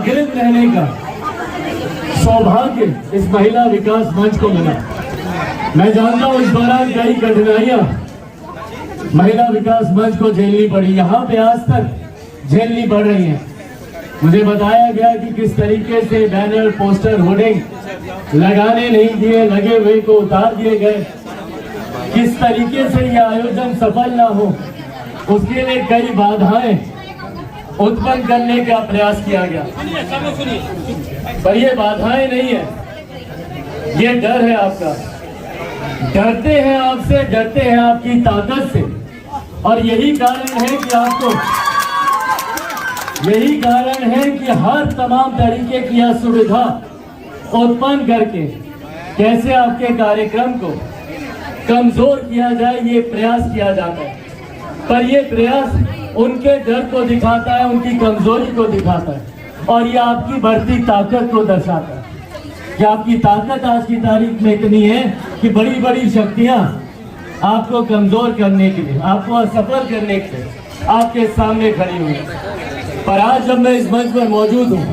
अग्रिम रहने का सौभाग्य इस महिला विकास मंच को मिला। मैं जानता हूँ इस दौरान कई कठिनाइयां महिला विकास मंच को झेलनी पड़ी, यहाँ पे आज तक झेलनी पड़ रही हैं। मुझे बताया गया कि किस तरीके से बैनर, पोस्टर, होर्डिंग लगाने नहीं दिए, लगे हुए को उतार दिए गए, किस तरीके से यह आयोजन सफल ना हो उसके लिए कई बाधाएं उत्पन्न करने का प्रयास किया गया। पर ये बाधाएं नहीं है, ये डर है आपका। डरते हैं आपसे, डरते हैं आपकी ताकत से। और यही कारण है कि हर तमाम तरीके की असुविधा उत्पन्न करके कैसे आपके कार्यक्रम को कमजोर किया जाए, ये प्रयास किया जाता है। पर ये प्रयास उनके डर को दिखाता है, उनकी कमजोरी को दिखाता है, और ये आपकी बढ़ती ताकत को दर्शाता है कि आपकी ताकत आज की तारीख में इतनी है कि बड़ी बड़ी शक्तियां आपको कमजोर करने के लिए, आपको असफल करने के लिए आपके सामने खड़ी हुई। पर आज जब मैं इस मंच पर मौजूद हूँ,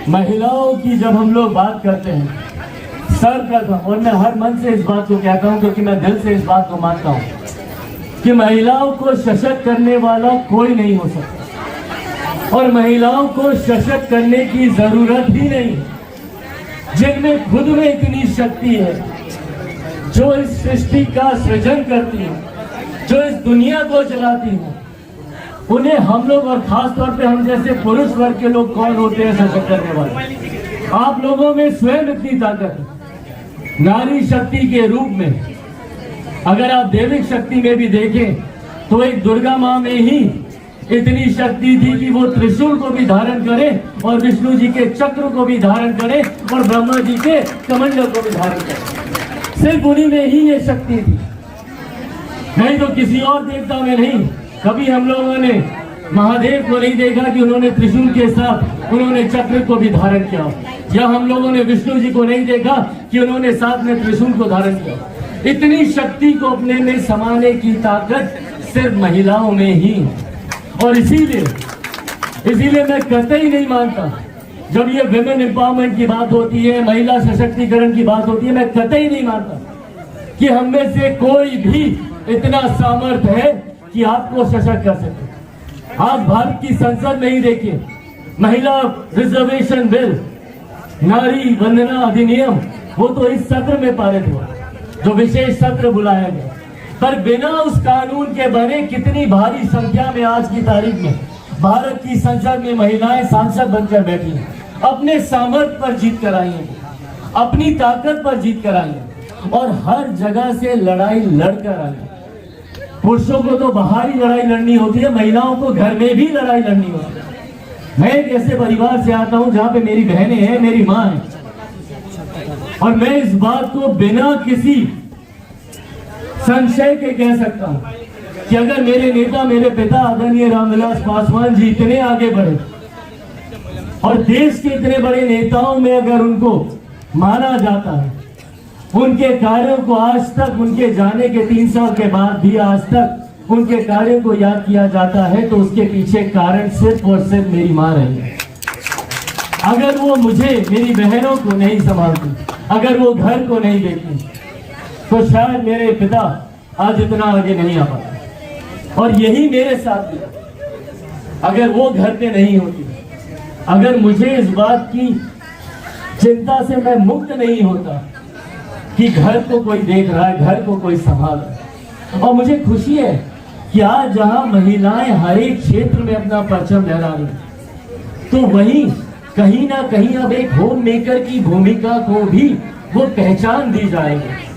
महिलाओं की जब हम लोग बात करते हैं सर्वप्रथम, और मैं हर मन से इस बात को कहता हूँ क्योंकि मैं दिल से इस बात को मानता हूँ कि महिलाओं को सशक्त करने वाला कोई नहीं हो सकता, और महिलाओं को सशक्त करने की जरूरत ही नहीं। जिनमें खुद में इतनी शक्ति है, जो इस सृष्टि का सृजन करती है, जो इस दुनिया को चलाती है, उन्हें हम लोग, और खास तौर पे हम जैसे पुरुष वर्ग के लोग कौन होते हैं सशक्त करने वाले? आप लोगों में स्वयं इतनी ताकत है। नारी शक्ति के रूप में अगर आप दैविक शक्ति में भी देखें तो एक दुर्गा माँ में ही इतनी शक्ति थी कि वो त्रिशूल को भी धारण करे और विष्णु जी के चक्र को भी धारण करे और ब्रह्मा जी के कमंडल को भी धारण करे। सिर्फ उन्हीं में ही ये शक्ति थी, नहीं तो किसी और देवता में नहीं। कभी हम लोगों ने महादेव को नहीं देखा कि उन्होंने त्रिशूल के साथ उन्होंने चक्र को भी धारण किया, या हम लोगों ने विष्णु जी को नहीं देखा कि उन्होंने साथ में त्रिशूल को धारण किया। इतनी शक्ति को अपने में समाने की ताकत सिर्फ महिलाओं में ही है। और इसीलिए मैं कतई नहीं मानता, जब ये विमेन एम्पावरमेंट की बात होती है, महिला सशक्तिकरण की बात होती है, मैं कतई नहीं मानता कि हम में से कोई भी इतना सामर्थ्य है कि आपको सशक्त कर सके। आज भारत की संसद में ही देखिए, महिला रिजर्वेशन बिल, नारी वंदना अधिनियम, वो तो इस सत्र में पारित हुआ, जो विशेष सत्र बुलाया गया। पर बिना उस कानून के बने कितनी भारी संख्या में आज की तारीख में भारत की संसद में महिलाएं सांसद बनकर बैठी हैं, अपने सामर्थ्य पर जीत कर आई हैं, अपनी ताकत पर जीत कर आई हैं, और हर जगह से लड़ाई लड़कर आई हैं। पुरुषों को तो बाहरी लड़ाई लड़नी होती है, महिलाओं को घर में भी लड़ाई लड़नी होती है। मैं एक ऐसे परिवार से आता हूं जहां पे मेरी बहनें हैं, मेरी माँ है, और मैं इस बात को बिना किसी संशय के कह सकता हूं कि अगर मेरे नेता, मेरे पिता आदरणीय रामविलास पासवान जी इतने आगे बढ़े और देश के इतने बड़े नेताओं में अगर उनको माना जाता है, उनके कार्यों को आज तक, उनके जाने के 3 साल के बाद भी आज तक उनके कार्यों को याद किया जाता है, तो उसके पीछे कारण सिर्फ और सिर्फ मेरी माँ रही है। अगर वो मुझे, मेरी बहनों को नहीं संभालती, अगर वो घर को नहीं देखती, तो शायद मेरे पिता आज इतना आगे नहीं आ पाते। और यही मेरे साथ भी, अगर वो घर पे नहीं होती, अगर मुझे इस बात की चिंता से मैं मुक्त नहीं होता कि घर को कोई देख रहा है, घर को कोई संभाल रहा है। और मुझे खुशी है कि आज जहां महिलाएं हर एक क्षेत्र में अपना परचम लहरा रही, तो वहीं कहीं ना कहीं अब एक होम मेकर की भूमिका को भी वो पहचान दी जाएगी।